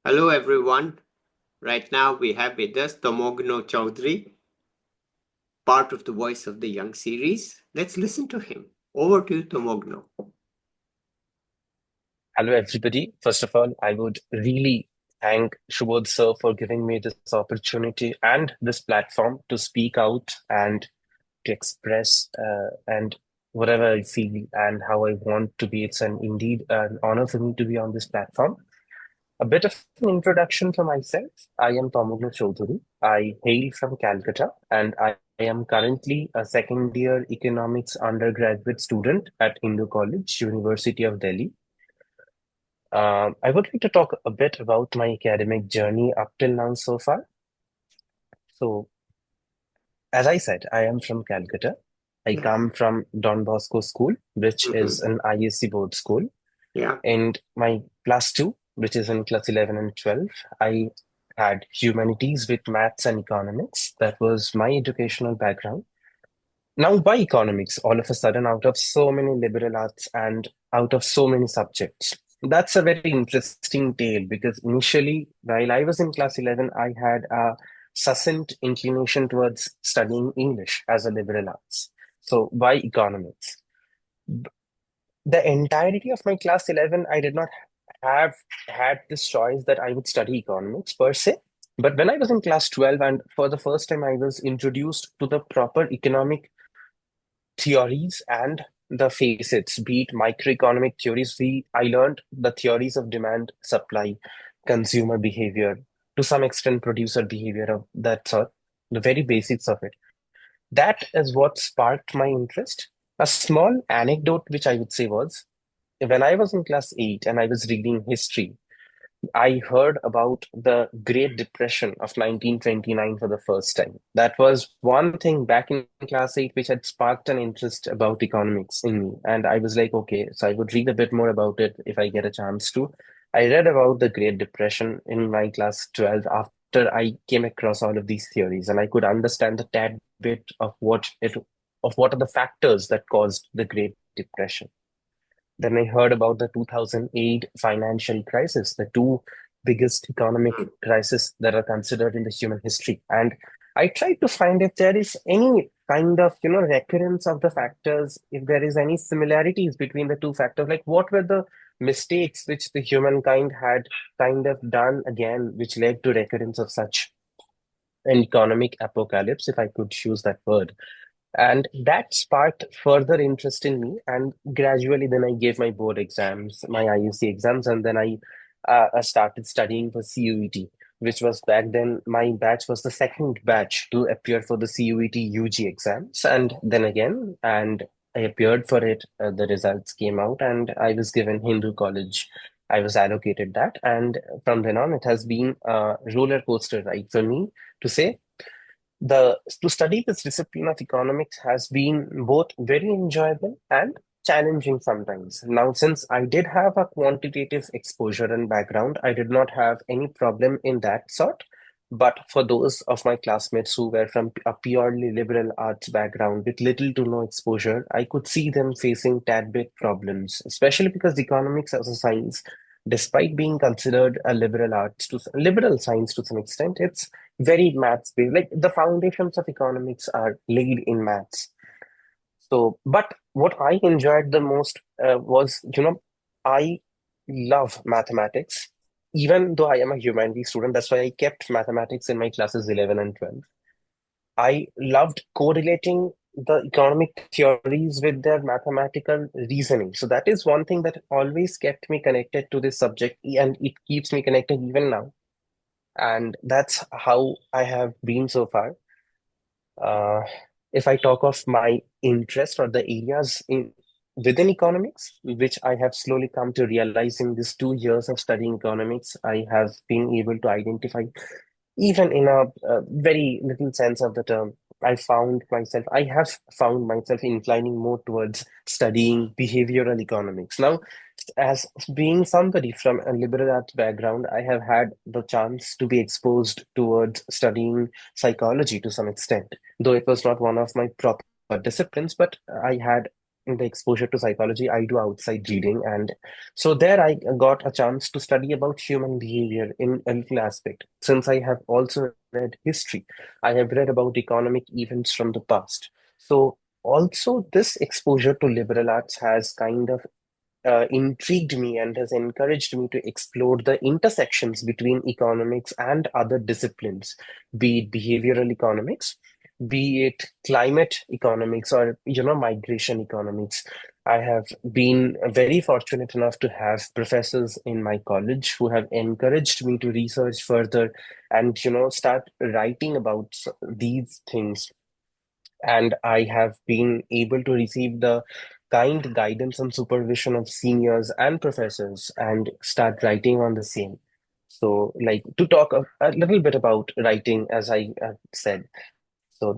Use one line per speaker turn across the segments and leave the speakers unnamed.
Hello, everyone. Right now, we have with us Tamoghna Chowdhury, part of the Voice of the Young series. Let's listen to him. Over to you, Tamoghna.
Hello, everybody. First of all, I would really thank Shubodh sir for giving me this opportunity and this platform to speak out and to express and whatever I feel and how I want to be. It's indeed an honor for me to be on this platform. A bit of an introduction for myself. I am Tamoghna Chowdhury. I hail from Calcutta and I am currently a second year economics undergraduate student at Hindu College, University of Delhi. I would like to talk a bit about my academic journey up till now so far. So, as I said, I am from Calcutta. I
Yeah.
come from Don Bosco School, which is
Mm-hmm.
an ISC board school.
Yeah.
And my class two, which is in class 11 and 12, I had humanities with maths and economics. That was my educational background. Now, why economics all of a sudden out of so many liberal arts and out of so many subjects? That's a very interesting tale because initially, while I was in class 11, I had a succinct inclination towards studying English as a liberal arts. So, why economics? The entirety of my class 11, I did not have had this choice that I would study economics per se. But when I was in class 12, and for the first time, I was introduced to the proper economic theories and the facets, be it microeconomic theories. I learned the theories of demand, supply, consumer behavior, to some extent producer behavior of that sort, the very basics of it. That is what sparked my interest. A small anecdote, which I would say was when I was in class 8 and I was reading history, I heard about the Great Depression of 1929 for the first time. That was one thing back in class 8 which had sparked an interest about economics in me. And I was like, okay, so I would read a bit more about it if I get a chance to. I read about the Great Depression in my class 12 after I came across all of these theories, and I could understand the tad bit of what are the factors that caused the Great Depression. Then I heard about the 2008 financial crisis, the two biggest economic crises that are considered in the human history. And I tried to find if there is any kind of, recurrence of the factors, if there is any similarities between the two factors, like what were the mistakes which the humankind had kind of done again, which led to recurrence of such an economic apocalypse, if I could use that word. And that sparked further interest in me. And gradually, then I gave my board exams, my IUC exams, and then I started studying for CUET, which was back then my batch was the second batch to appear for the CUET UG exams. And then again, and I appeared for it. The results came out, and I was given Hindu College. I was allocated that, and from then on, it has been a roller coaster ride for me to say the to study this discipline of economics has been both very enjoyable and challenging sometimes. Now, since I did have a quantitative exposure and background, I did not have any problem in that sort. But for those of my classmates who were from a purely liberal arts background with little to no exposure, I could see them facing tad bit problems, especially because economics as a science, despite being considered a liberal science to some extent, it's very maths based. Like the foundations of economics are laid in maths. So, but what I enjoyed the most was, I love mathematics. Even though I am a humanities student, that's why I kept mathematics in my classes 11 and 12. I loved correlating the economic theories with their mathematical reasoning. So that is one thing that always kept me connected to this subject, and it keeps me connected even now. And that's how I have been so far. Uh, if I talk of my interest or the areas in within economics, which I have slowly come to realize in these 2 years of studying economics, I have been able to identify, even in a very little sense of the term, I have found myself inclining more towards studying behavioral economics. Now, as being somebody from a liberal arts background, I have had the chance to be exposed towards studying psychology to some extent, though it was not one of my proper disciplines, but I had the exposure to psychology I do outside reading. And so there I got a chance to study about human behavior in a little aspect. Since I have also read history, I have read about economic events from the past. So also this exposure to liberal arts has kind of intrigued me and has encouraged me to explore the intersections between economics and other disciplines, be it behavioral economics, be it climate economics, or migration economics. I have been very fortunate enough to have professors in my college who have encouraged me to research further and start writing about these things, and I have been able to receive the kind guidance and supervision of seniors and professors and start writing on the same. So, like to talk a little bit about writing, as I said. So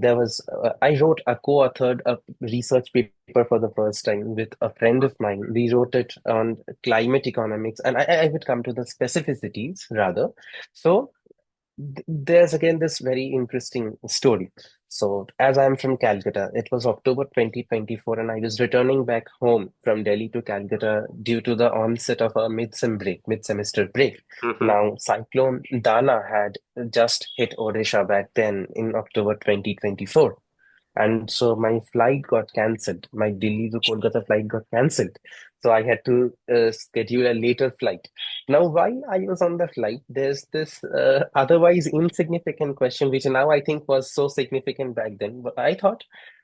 I wrote a co-authored a research paper for the first time with a friend of mine. We wrote it on climate economics, and I would come to the specificities rather. So there's again this very interesting story. So, as I'm from Calcutta, it was October 2024, and I was returning back home from Delhi to Calcutta due to the onset of a mid-semester break.
Mhm.
Now, Cyclone Dana had just hit Odisha back then in October 2024. And so my flight got cancelled. My Delhi to Kolkata flight got cancelled. So I had to schedule a later flight. Now, while I was on the flight, there's this otherwise insignificant question, which now I think was so significant back then. But I thought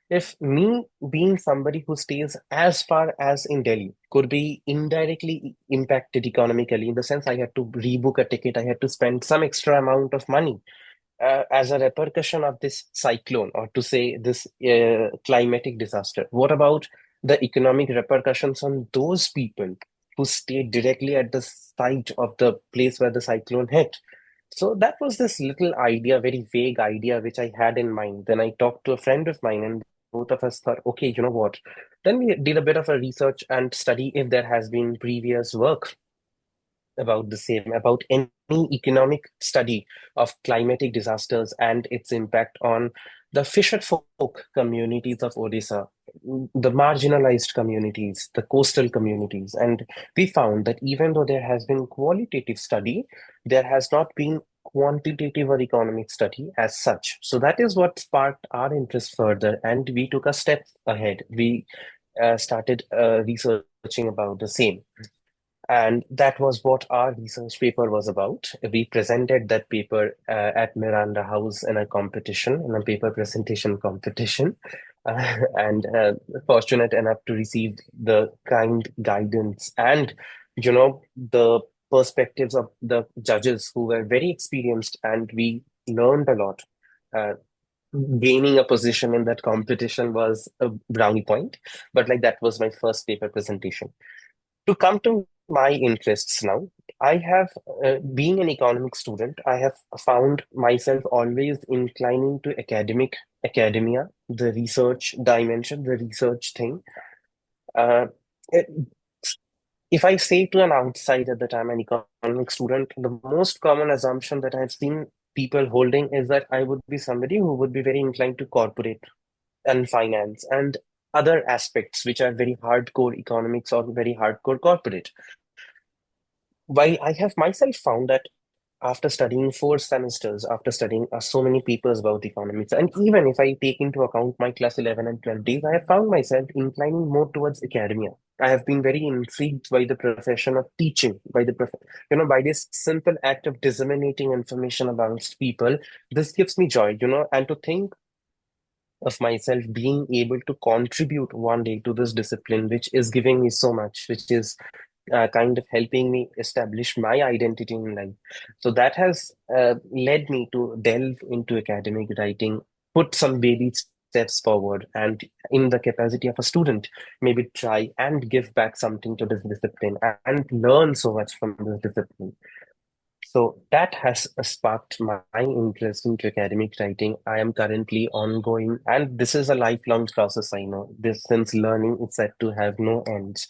if me being somebody who stays as far as in Delhi could be indirectly impacted economically, in the sense I had to rebook a ticket, I had to spend some extra amount of money as a repercussion of this cyclone, or to say this climatic disaster? What about the economic repercussions on those people who stayed directly at the site of the place where the cyclone hit? So that was this little idea, very vague idea, which I had in mind. Then I talked to a friend of mine, and both of us thought, okay, you know what? Then we did a bit of a research and study if there has been previous work about the same, about any economic study of climatic disasters and its impact on the fisher folk communities of Odisha, the marginalized communities, the coastal communities. And we found that even though there has been qualitative study, there has not been quantitative or economic study as such. So that is what sparked our interest further, and we took a step ahead. We started researching about the same. And that was what our research paper was about. We presented that paper at Miranda House in a competition, in a paper presentation competition, and fortunate enough to receive the kind guidance and, the perspectives of the judges who were very experienced, and we learned a lot. Uh, Gaining a position in that competition was a brownie point, but like that was my first paper presentation. To come to my interests now, I have, being an economic student, I have found myself always inclining to academia, the research dimension, the research thing. Uh, it- if I say to an outsider that I'm an economic student, the most common assumption that I've seen people holding is that I would be somebody who would be very inclined to corporate and finance and other aspects which are very hardcore economics or very hardcore corporate. While I have myself found that after studying 4 semesters, after studying so many papers about economics, and even if I take into account my class 11 and 12 days, I have found myself inclining more towards academia. I have been very intrigued by the profession of teaching, by this simple act of disseminating information amongst people. This gives me joy, and to think of myself being able to contribute one day to this discipline, which is giving me so much, which is kind of helping me establish my identity in life. So that has led me to delve into academic writing, put some baby steps forward, and in the capacity of a student, maybe try and give back something to this discipline and learn so much from this discipline. So that has sparked my interest into academic writing. I am currently ongoing, and this is a lifelong process. I know this, since learning is said to have no ends.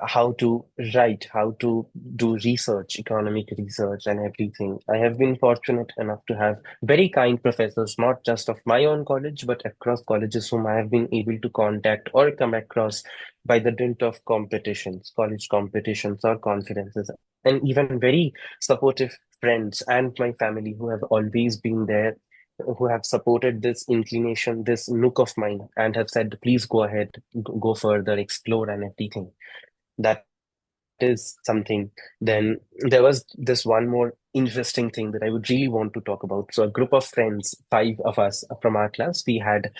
how to write, how to do research, economic research, and everything. I have been fortunate enough to have very kind professors, not just of my own college, but across colleges whom I have been able to contact or come across by the dint of competitions, college competitions or conferences, and even very supportive friends and my family who have always been there, who have supported this inclination, this nook of mine, and have said, please go ahead, go further, explore, and everything. That is something. Then there was this one more interesting thing that I would really want to talk about. So a group of friends, five of us from our class, we had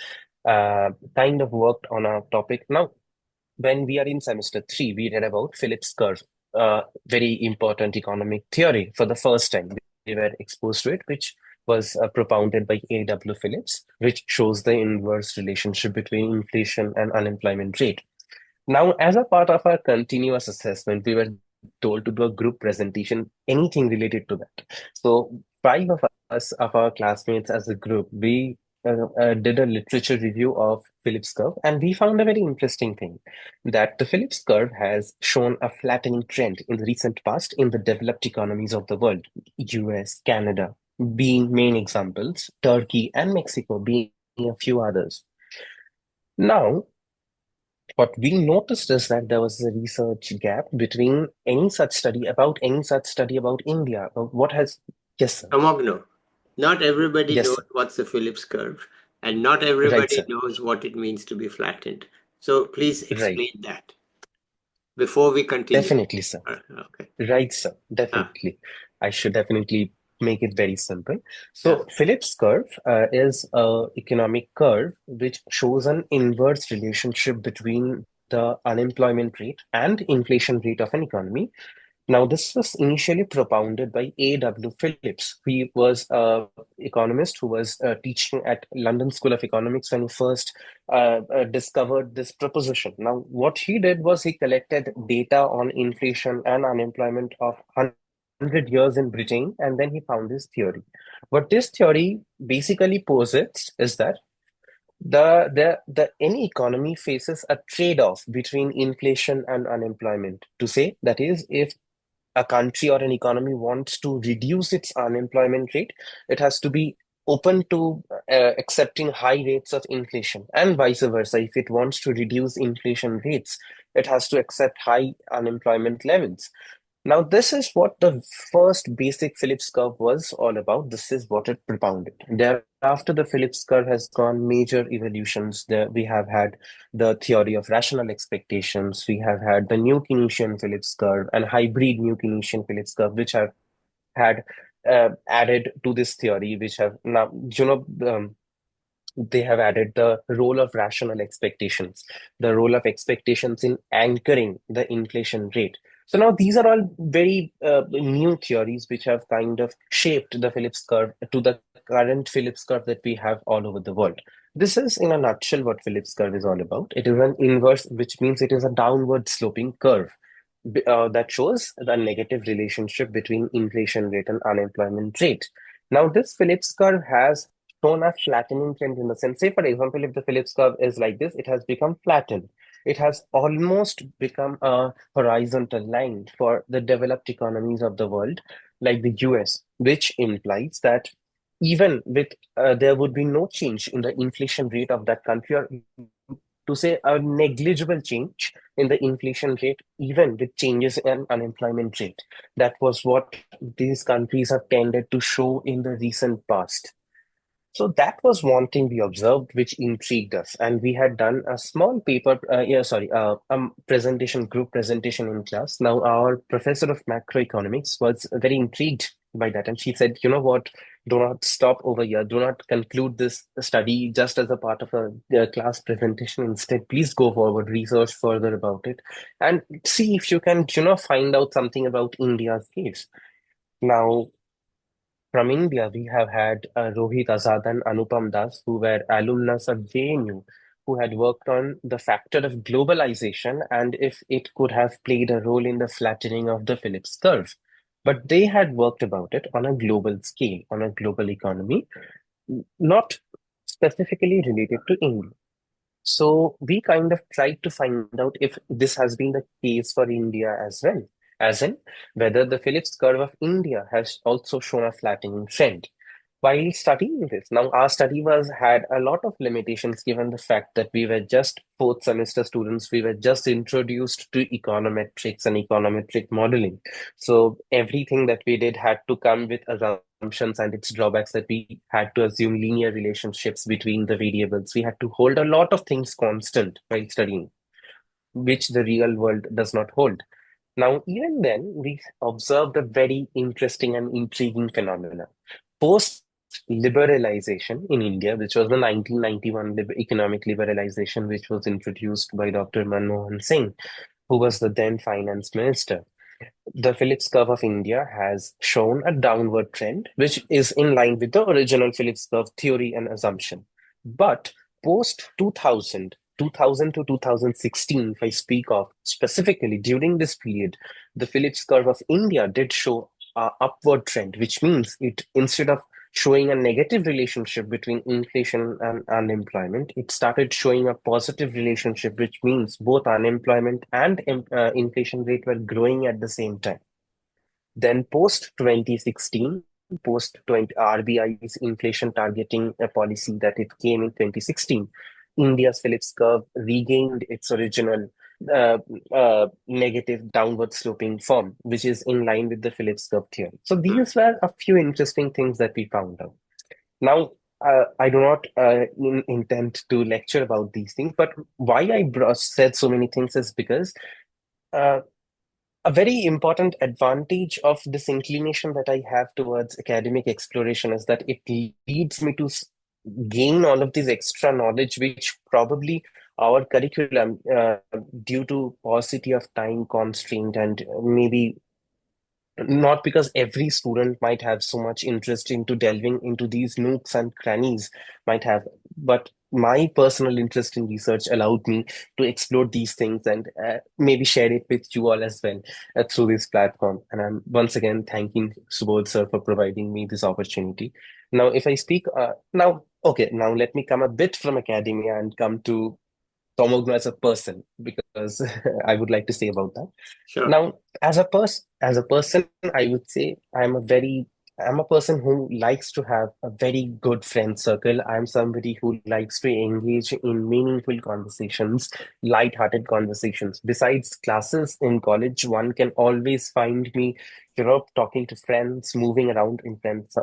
kind of worked on a topic. Now, when we are in semester three, we read about Phillips curve, very important economic theory for the first time. We were exposed to it, which was propounded by A.W. Phillips, which shows the inverse relationship between inflation and unemployment rate. Now, as a part of our continuous assessment, we were told to do a group presentation, anything related to that. So, five of us, of our classmates as a group, we did a literature review of Phillips curve, and we found a very interesting thing that the Phillips curve has shown a flattening trend in the recent past in the developed economies of the world, US, Canada being main examples, Turkey and Mexico being a few others. Now, what we noticed is that there was a research gap between any such study about India. What has, yes, sir.
Tamoghna, not everybody
Yes,
knows
sir.
what's the Phillips curve, and not
Right,
everybody
sir.
knows what it means to be flattened. So please
Right.
explain that before we continue.
Definitely, sir.
Okay.
Right, sir.
Ah,
Definitely. I should definitely make it very simple.
yeah.
So, Phillips curve is a economic curve which shows an inverse relationship between the unemployment rate and inflation rate of an economy. Now, this was initially propounded by A.W. Phillips. He was an economist who was teaching at London School of Economics when he first discovered this proposition. Now, what he did was he collected data on inflation and unemployment of 100 years in Britain, and then he found this theory. What this theory basically posits is that the any economy faces a trade-off between inflation and unemployment. To say that is, if a country or an economy wants to reduce its unemployment rate, it has to be open to accepting high rates of inflation, and vice versa. If it wants to reduce inflation rates, it has to accept high unemployment levels. Now, this is what the first basic Phillips curve was all about. This is what it propounded. Thereafter, the Phillips curve has gone major evolutions. We have had the theory of rational expectations. We have had the new Keynesian Phillips curve and hybrid new Keynesian Phillips curve, which have had added to this theory, which have now, they have added the role of rational expectations, the role of expectations in anchoring the inflation rate. So now these are all very new theories which have kind of shaped the Phillips curve to the current Phillips curve that we have all over the world. This is, in a nutshell, what Phillips curve is all about. It is an inverse, which means it is a downward sloping curve that shows the negative relationship between inflation rate and unemployment rate. Now, this Phillips curve has shown a flattening trend in the sense, say, for example, if the Phillips curve is like this, it has become flattened. It has almost become a horizontal line for the developed economies of the world, like the US, which implies that even with there would be no change in the inflation rate of that country, or to say a negligible change in the inflation rate, even with changes in unemployment rate. That was what these countries have tended to show in the recent past. So that was one thing we observed, which intrigued us, and we had done a small paper, presentation, group presentation in class. Now, our professor of macroeconomics was very intrigued by that, and she said, "You know what? Do not stop over here. Do not conclude this study just as a part of a class presentation. Instead, please go forward, research further about it, and see if you can, find out something about India's case." Now, from India, we have had Rohit Azad and Anupam Das, who were alumnus of JNU, who had worked on the factor of globalization and if it could have played a role in the flattening of the Phillips curve. But they had worked about it on a global scale, on a global economy, not specifically related to India. So we kind of tried to find out if this has been the case for India as well, as in whether the Phillips curve of India has also shown a flattening trend. While studying this, now our study was had a lot of limitations given the fact that we were just fourth semester students. We were just introduced to econometrics and econometric modeling. So everything that we did had to come with assumptions and its drawbacks, that we had to assume linear relationships between the variables. We had to hold a lot of things constant while studying, which the real world does not hold. Now, even then, we observed a very interesting and intriguing phenomenon. Post liberalization in India, which was the 1991 economic liberalization, which was introduced by Dr. Manmohan Singh, who was the then finance minister. The Phillips curve of India has shown a downward trend, which is in line with the original Phillips curve theory and assumption. But post 2000, 2000 to 2016, if I speak of specifically during this period, the Phillips curve of India did show a upward trend, which means it, instead of showing a negative relationship between inflation and unemployment, it started showing a positive relationship, which means both unemployment and inflation rate were growing at the same time. Then post 2016, post 20 RBI's inflation targeting policy that it came in 2016, India's Phillips curve regained its original uh, negative downward sloping form, which is in line with the Phillips curve theory. So
Hmm.
these were a few interesting things that we found out. Now, I do not intend to lecture about these things, but why I said so many things is because uh, a very important advantage of this inclination that I have towards academic exploration is that it leads me to gain all of this extra knowledge, which probably our curriculum, due to paucity of time constraint and maybe not because every student might have so much interest into delving into these nooks and crannies might have, but my personal interest in research allowed me to explore these things and maybe share it with you all as well through this platform. And I'm once again thanking Subodh sir for providing me this opportunity. Now, if I speak now let me come a bit from academia and come to Tamoghna as a person, because I would like to say about that.
Sure.
Now, as a person, I would say I'm a person who likes to have a very good friend circle. I'm somebody who likes to engage in meaningful conversations, light-hearted conversations. Besides classes in college, one can always find me, talking to friends, moving around in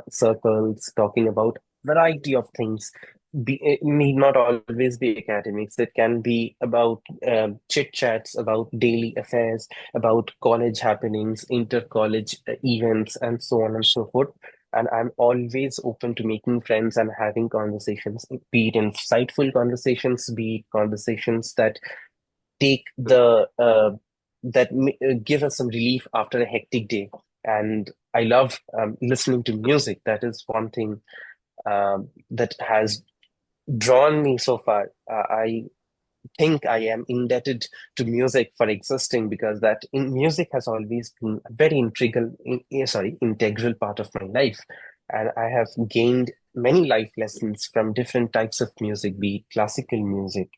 circles, talking about variety of things. It need not always be academics. It can be about chit chats about daily affairs, about college happenings, inter-college events, and so on and so forth. And I'm always open to making friends and having conversations, be it insightful conversations, be it conversations that take give us some relief after a hectic day. And I love listening to music. That is one thing that has drawn me so far. I think I am indebted to music for existing, because that in music has always been a very integral part of my life. And I have gained many life lessons from different types of music, be it classical music,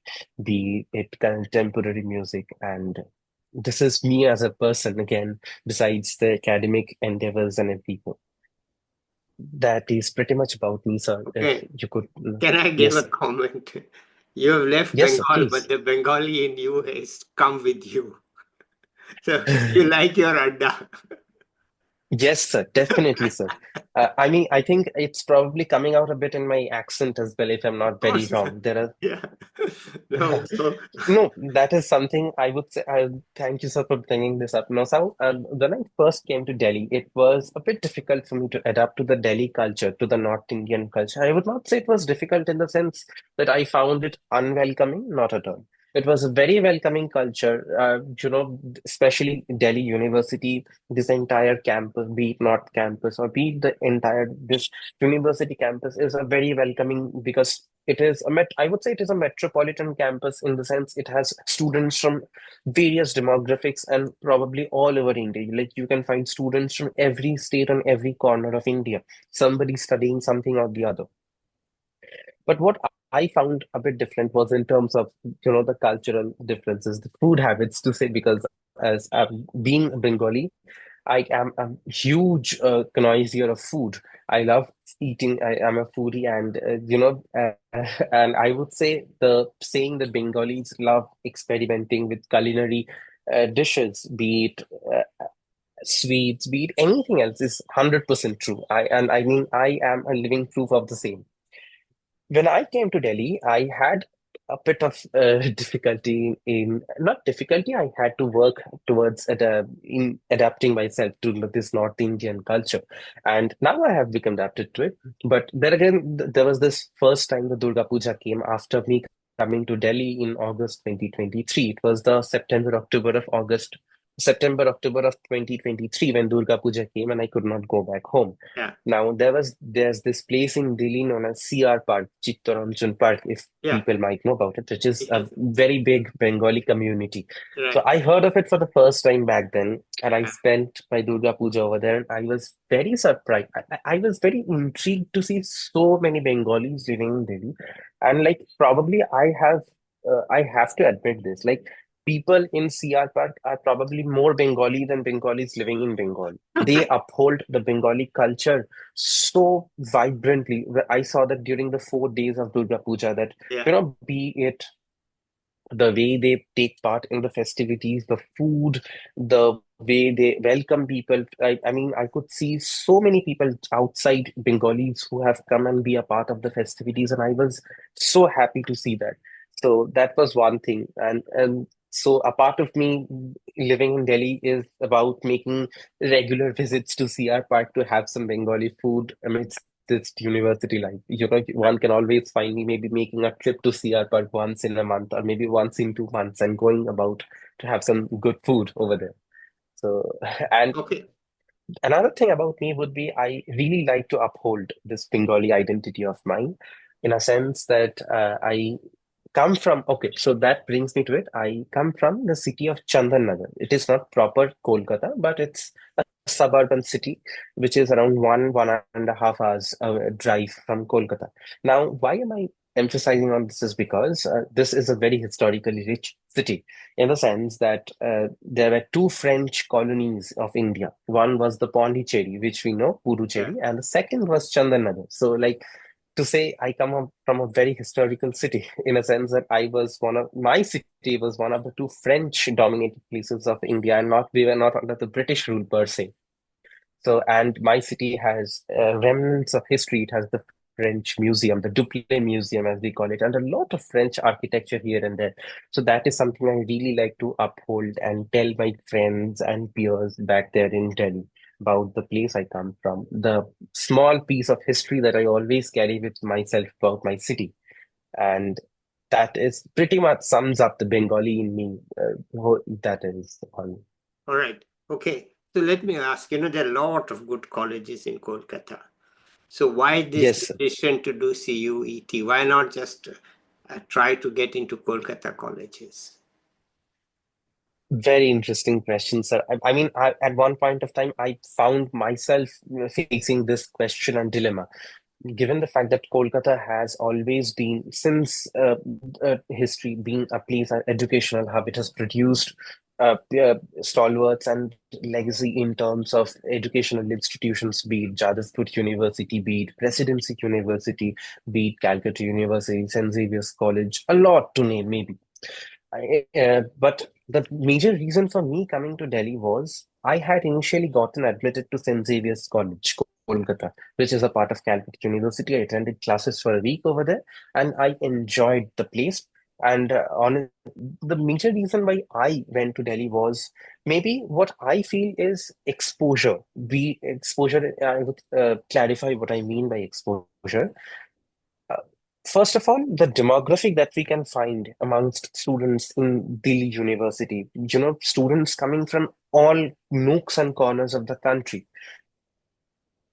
be it contemporary music. And this is me as a person, again, besides the academic endeavors and everything. That is pretty much about me, sir. If
Okay.
you could,
Can I give a
yes,
comment? You have left
yes, sir,
Bengal, but
please.
the Bengali in you has come with you. So you like your adda.
Yes, sir, definitely, sir. I mean, I think it's probably coming out a bit in my accent as well, if I'm
Of
not very
course.
wrong. There
Yeah. No,
are
so
no, that is something I would say. Thank you, sir, for bringing this up. Now, so when I first came to Delhi, it was a bit difficult for me to adapt to the Delhi culture, to the North Indian culture. I would not say it was difficult in the sense that I found it unwelcoming, not at all. It was a very welcoming culture, especially Delhi University, this entire campus, be it North Campus or be it the entire this university campus, is a very welcoming, because I would say it is a metropolitan campus in the sense it has students from various demographics and probably all over India. Like you can find students from every state and every corner of India, somebody studying something or the other. But what I found a bit different was in terms of the cultural differences, the food habits to say, because as being Bengali, I am a huge connoisseur of food. I love eating. I am a foodie, and and I would say the saying that Bengalis love experimenting with culinary dishes, be it sweets, be it anything else, is 100% true. I mean I am a living proof of the same. When I came to Delhi, I had a bit of difficulty in not difficulty. I had to work towards in adapting myself to this North Indian culture, and now I have become adapted to it. But there again, there was this first time the Durga Puja came after me coming to Delhi in August 2023. It was the September October of 2023 when Durga Puja came, and I could not go back home.
Yeah.
Now there's this place in Delhi known as CR Park, Chittaranjan Park, if
Yeah.
people might know about it, which is
It
a
is.
very big Bengali community. So
Right.
I heard of it for the first time back then, and I
Yeah.
spent my Durga Puja over there, and I was very surprised. I was very intrigued to see so many Bengalis living in Delhi, and like probably I have to admit this, like people in CR Park are probably more Bengali than Bengalis living in Bengal. They uphold the Bengali culture so vibrantly. I saw that during the 4 days of Durga Puja, that
Yeah.
be it the way they take part in the festivities, the food, the way they welcome people. I mean, I could see so many people outside Bengalis who have come and be a part of the festivities, and I was so happy to see that. So that was one thing, and so a part of me living in Delhi is about making regular visits to CR Park to have some Bengali food amidst this university life. One can always find me maybe making a trip to CR Park once in a month or maybe once in 2 months and going about to have some good food over there. So, and
Okay.
another thing about me would be I really like to uphold this Bengali identity of mine in a sense that I come from, okay, so that brings me to it. I come from the city of Chandan Nagar. It is not proper Kolkata, but it's a suburban city which is around 1.5 hours drive from Kolkata. Now, why am I emphasizing on this is because this is a very historically rich city in the sense that there were two French colonies of India. One was the Pondicherry, which we know,
Yeah.
Puducherry, and the second was Chandanagar. So, like, to say I come from a very historical city in a sense that my city was one of the two French dominated places of India, and not we were not under the British rule per se. So, and my city has remnants of history. It has the French Museum, the Duplin Museum, as we call it, and a lot of French architecture here and there. So, that is something I really like to uphold and tell my friends and peers back there in Delhi about the place I come from, the small piece of history that I always carry with myself about my city. And that is pretty much sums up the Bengali in me. That is all.
All right. Okay. So let me ask, there are a lot of good colleges in Kolkata. So why this
Yes.
decision to do CUET? Why not just try to get into Kolkata colleges?
Very interesting question, sir. I mean, at one point of time, I found myself facing this question and dilemma. Given the fact that Kolkata has always been, since history, being a place, an educational hub, it has produced stalwarts and legacy in terms of educational institutions, be it Jadavpur University, be it Presidency University, be it Calcutta University, St. Xavier's College, a lot to name, maybe. But the major reason for me coming to Delhi was I had initially gotten admitted to St. Xavier's College, Kolkata, which is a part of Calcutta University. I attended classes for a week over there, and I enjoyed the place. And on the major reason why I went to Delhi was maybe what I feel is exposure. Exposure. I would clarify what I mean by exposure. Uh, First of all, the demographic that we can find amongst students in Delhi University, students coming from all nooks and corners of the country.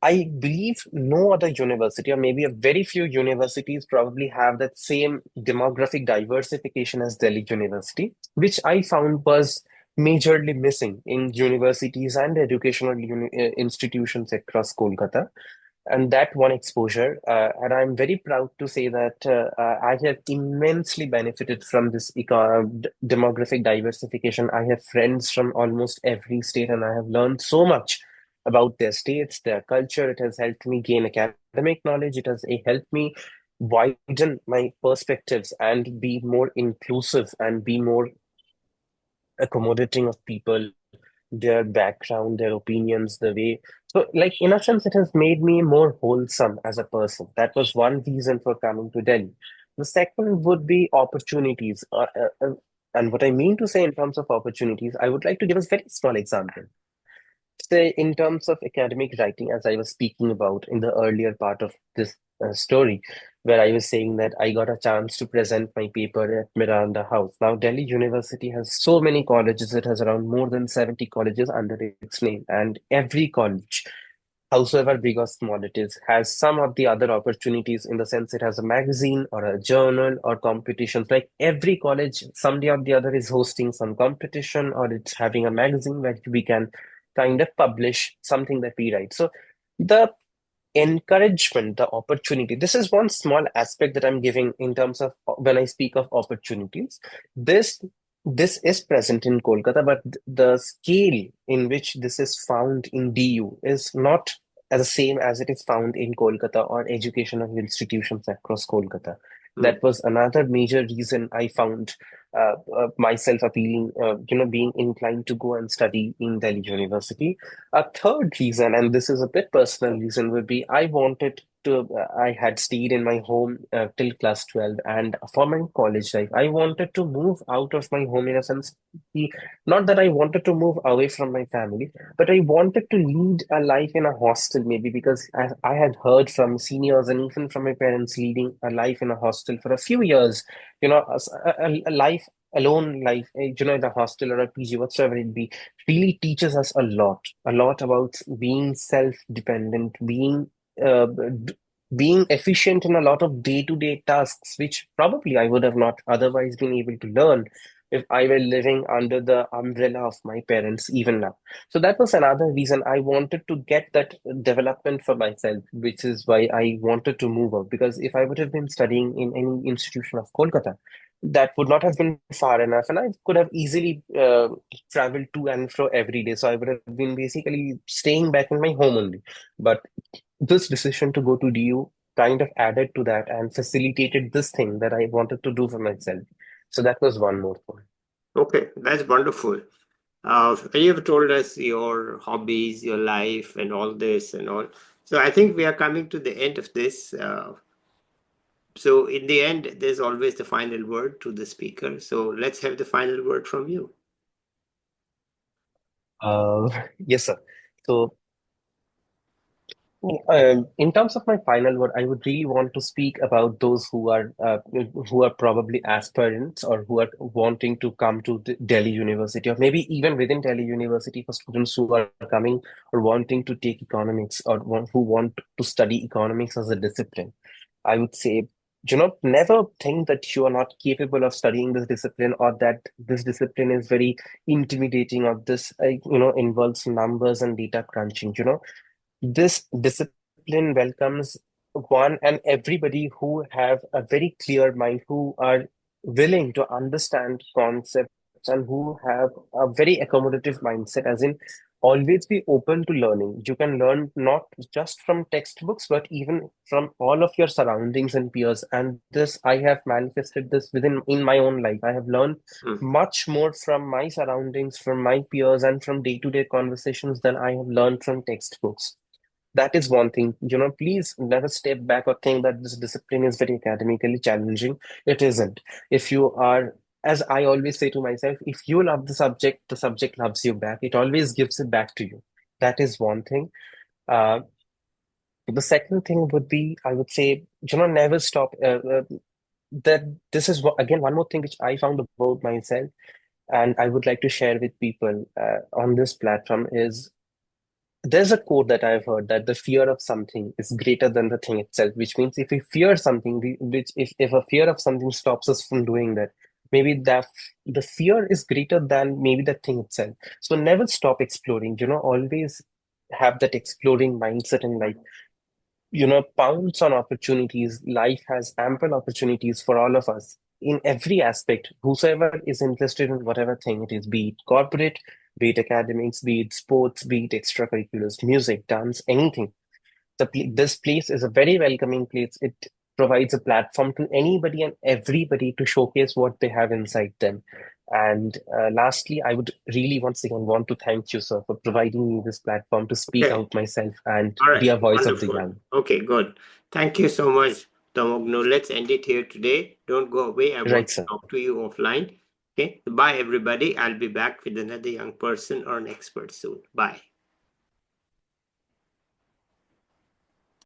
I believe no other university, or maybe a very few universities, probably have that same demographic diversification as Delhi University, which I found was majorly missing in universities and educational institutions across Kolkata. and that one exposure. And I'm very proud to say that I have immensely benefited from this demographic diversification. I have friends from almost every state, and I have learned so much about their states, their culture. It has helped me gain academic knowledge. It has helped me widen my perspectives and be more inclusive and be more accommodating of people, their background, their opinions, the way. So, like, in a sense, it has made me more wholesome as a person. That was one reason for coming to Delhi. The second would be opportunities. And what I mean to say in terms of opportunities, I would like to give a very small example. Say, in terms of academic writing, as I was speaking about in the earlier part of this story, where I was saying that I got a chance to present my paper at Miranda House. Now, Delhi University has so many colleges, it has around more than 70 colleges under its name, and every college, howsoever big or small it is, has some of the other opportunities in the sense it has a magazine or a journal or competitions. Like every college, someday or the other is hosting some competition or it's having a magazine where we can kind of publish something that we write. So the encouragement, the opportunity. This is one small aspect that I'm giving in terms of when I speak of opportunities. This this is present in Kolkata, but the scale in which this is found in DU is not as the same as it is found in Kolkata or educational institutions across Kolkata.
Hmm.
That was another major reason I found myself appealing, being inclined to go and study in Delhi University. A third reason, and this is a bit personal reason, would be I wanted to, I had stayed in my home till class 12, and for my college life, I wanted to move out of my home in a sense. Not that I wanted to move away from my family, but I wanted to lead a life in a hostel, maybe because I had heard from seniors and even from my parents leading a life in a hostel for a few years, a life alone life, in a hostel or a PG, whatsoever it be, really teaches us a lot about being self-dependent, being efficient in a lot of day-to-day tasks, which probably I would have not otherwise been able to learn if I were living under the umbrella of my parents even now. So that was another reason I wanted to get that development for myself, which is why I wanted to move out. Because if I would have been studying in any institution of Kolkata, that would not have been far enough, and I could have easily traveled to and fro every day. So I would have been basically staying back in my home only. But this decision to go to DU kind of added to that and facilitated this thing that I wanted to do for myself. So that was one more point.
Okay, that's wonderful. You have told us your hobbies, your life, and all this and all. So I think we are coming to the end of this. So in the end, there's always the final word to the speaker. So let's have the final word from you.
Uh, yes, sir. So in terms of my final word, I would really want to speak about those who are probably aspirants or who are wanting to come to Delhi University, or maybe even within Delhi University for students who are coming or wanting to take economics or who want to study economics as a discipline. I would say, never think that you are not capable of studying this discipline or that this discipline is very intimidating or this, involves numbers and data crunching. This discipline welcomes one and everybody who have a very clear mind, who are willing to understand concepts and who have a very accommodative mindset, as in always be open to learning. You can learn not just from textbooks, but even from all of your surroundings and peers. And this, I have manifested this within in my own life. I have learned
Mm.
much more from my surroundings, from my peers, and from day-to-day conversations than I have learned from textbooks. That is one thing. Please never step back or think that this discipline is very academically challenging. It isn't. If you are, as I always say to myself, if you love the subject loves you back. It always gives it back to you. That is one thing. Uh, the second thing would be, I would say, never stop. That this is again one more thing which I found about myself, and I would like to share with people on this platform is there's a quote that I've heard that the fear of something is greater than the thing itself, which means if we fear something, which if a fear of something stops us from doing that, maybe that the fear is greater than maybe the thing itself. So never stop exploring, always have that exploring mindset in life. pounce on opportunities. Life has ample opportunities for all of us in every aspect. Whosoever is interested in whatever thing it is, be it corporate, be it academics, be it sports, be it extracurriculars, music, dance, anything. This place is a very welcoming place. It provides a platform to anybody and everybody to showcase what they have inside them. And lastly, I would really once again want to thank you, sir, for providing me this platform to speak
Okay.
out myself and
All
be
right.
a voice of the
Wonderful.
young.
Okay, good. Thank you so much, Tamoghna. Let's end it here today. Don't go away. I want
Right,
to
sir.
talk to you offline. Okay. Bye, everybody. I'll be back with another young person or an expert soon. Bye.